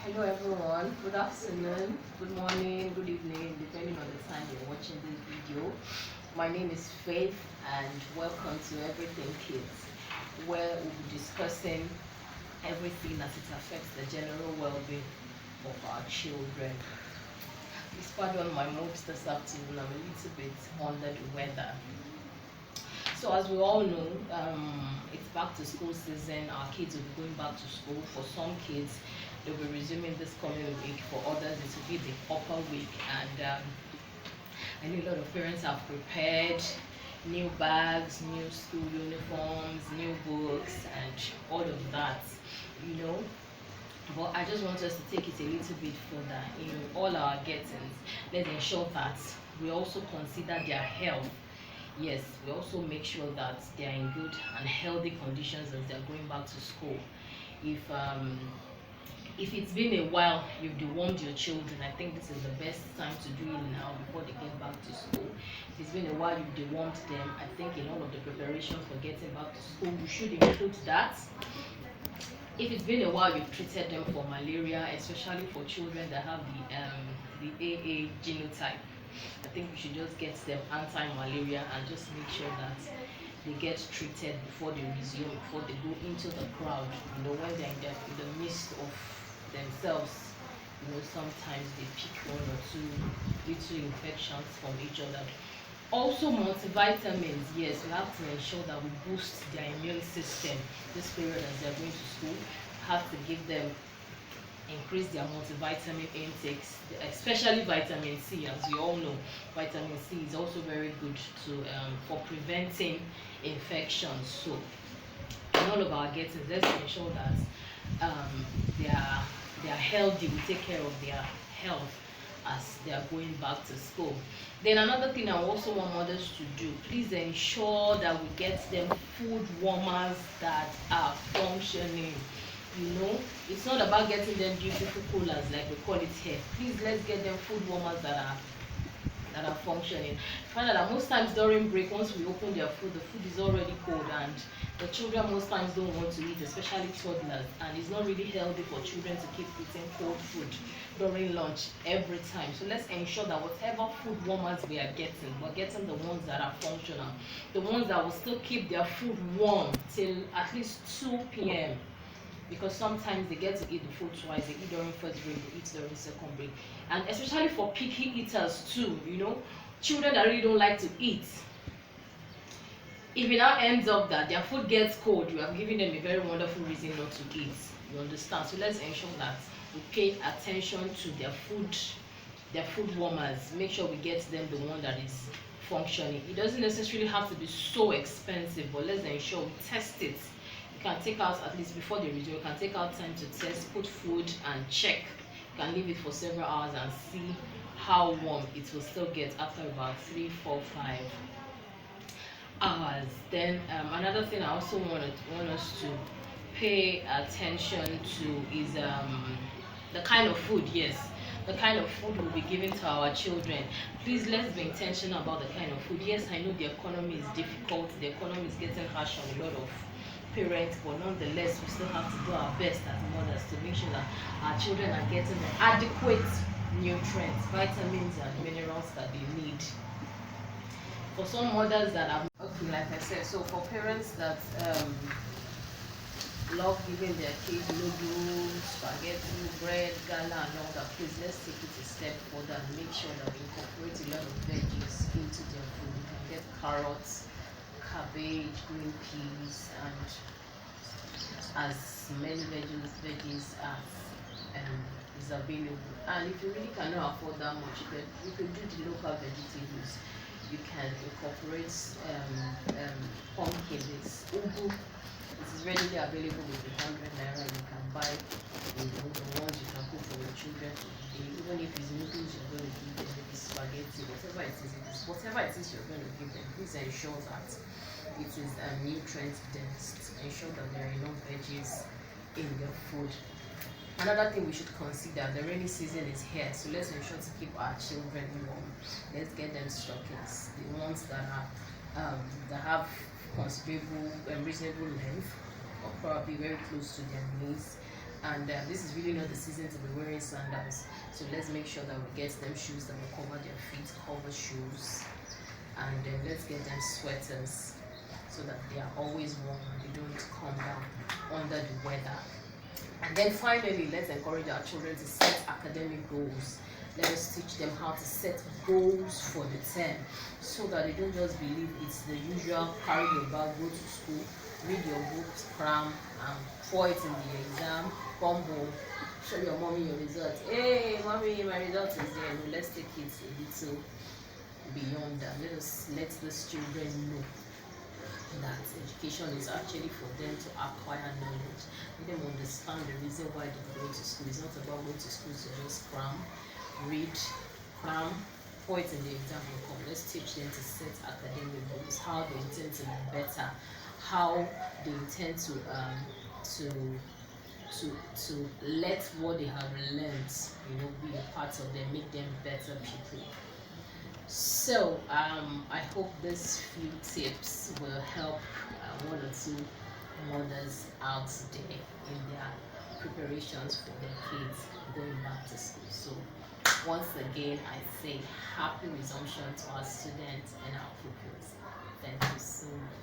Hello everyone, good afternoon, good morning, good evening, depending on the time you're watching this video. My name is Faith and welcome to Everything Kids, where we'll be discussing everything as it affects the general well-being of our children. Please pardon my mood this afternoon, I'm a little bit under the weather. So as we all know, it's back to school season. Our kids will be going back to school. For some kids, they'll be resuming this coming week. For others, it will be the upper week. And I know a lot of parents have prepared new bags, new school uniforms, new books, and all of that, you know. But I just want us to take it a little bit further. In all our gettings, let's ensure that we also consider their health. Yes, we also make sure that they are in good and healthy conditions as they're going back to school. If it's been a while you've dewormed your children, I think this is the best time to do it now before they get back to school. If it's been a while you've dewormed them, I think in all of the preparations for getting back to school, you should include that. If it's been a while you've treated them for malaria, especially for children that have the AA genotype, I think we should just get them anti-malaria and just make sure that they get treated before they resume, before they go into the crowd. When they're in the midst of themselves, sometimes they pick one or two little infections from each other. Also, multivitamins, yes, we have to ensure that we boost their immune system this period as they're going to school. We have to give them, increase their multivitamin intakes, especially vitamin C. As we all know, vitamin C is also very good for preventing infections. So in all of our gettings, let's ensure that they are healthy. We take care of their health as they are going back to school. Then another thing I also want mothers to do, please ensure that we get them food warmers that are functioning. It's not about getting them beautiful coolers like we call it here. Please, let's get them food warmers that are functioning. Find out that most times during break, once we open their food, the food is already cold, and the children most times don't want to eat, especially toddlers, and it's not really healthy for children to keep eating cold food during lunch every time. So let's ensure that whatever food warmers we're getting the ones that are functional, the ones that will still keep their food warm till at least 2 p.m. because sometimes they get to eat the food twice. They eat during first break, they eat during second break. And especially for picky eaters too, children that really don't like to eat. If it now ends up that their food gets cold, you have given them a very wonderful reason not to eat. You understand? So let's ensure that we pay attention to their food warmers. Make sure we get them the one that is functioning. It doesn't necessarily have to be so expensive, but let's ensure we test it. You can take out, at least before they resume, you can take out time to test, put food and check. You can leave it for several hours and see how warm it will still get after about 3, 4, 5 hours. Then another thing I also want us to pay attention to is the kind of food. Yes, the kind of food we'll be giving to our children. Please, let's be intentional about the kind of food. Yes, I know the economy is difficult, the economy is getting harsh on a lot of parents, but nonetheless we still have to do our best as mothers to make sure that our children are getting the adequate nutrients, vitamins and minerals that they need. For some mothers that are okay, like I said, so for parents that love giving their kids noodles, spaghetti, bread, gala and all that, please let's take it a step further and make sure that we incorporate a lot of veggies into their food. We can get carrots, cabbage, green peas, and as many veggies as is available. And if you really cannot afford that much, you can do the local vegetables. You can incorporate pumpkin. It's ugu. It is readily available with the 100 naira. You can buy the ones you can cook for your children. Even if it's noodles you're going to give them, if it's spaghetti, whatever it is you're going to give them, please ensure that it is nutrient dense. Ensure that there are enough veggies in your food. Another thing we should consider, the rainy season is here, so let's ensure to keep our children warm. Let's get them stockings, the ones that have considerable reasonable length, or probably very close to their knees, And this is really not the season to be wearing sandals, so let's make sure that we get them shoes that will cover their feet, cover shoes, and then let's get them sweaters so that they are always warm and they don't come down under the weather. And then finally, let's encourage our children to set academic goals. Let us teach them how to set goals for the term so that they don't just believe it's the usual carry your bag, go to school, read your books, cram, and pour it in the exam, come home, show your mommy your results. Hey, mommy, my result is there. No, let's take it a little beyond that. Let those children know that education is actually for them to acquire knowledge. Let them understand the reason why they're going to school. It's not about going to school to just cram, read, cram, pour it in the exam and come. Let's teach them to set academic goals, how they intend to be better, how they intend to to let what they have learned, be a part of them, make them better people. So I hope these few tips will help one or two mothers out there in their preparations for their kids going back to school. So once again, I say happy resumption to our students and our pupils. Thank you so much.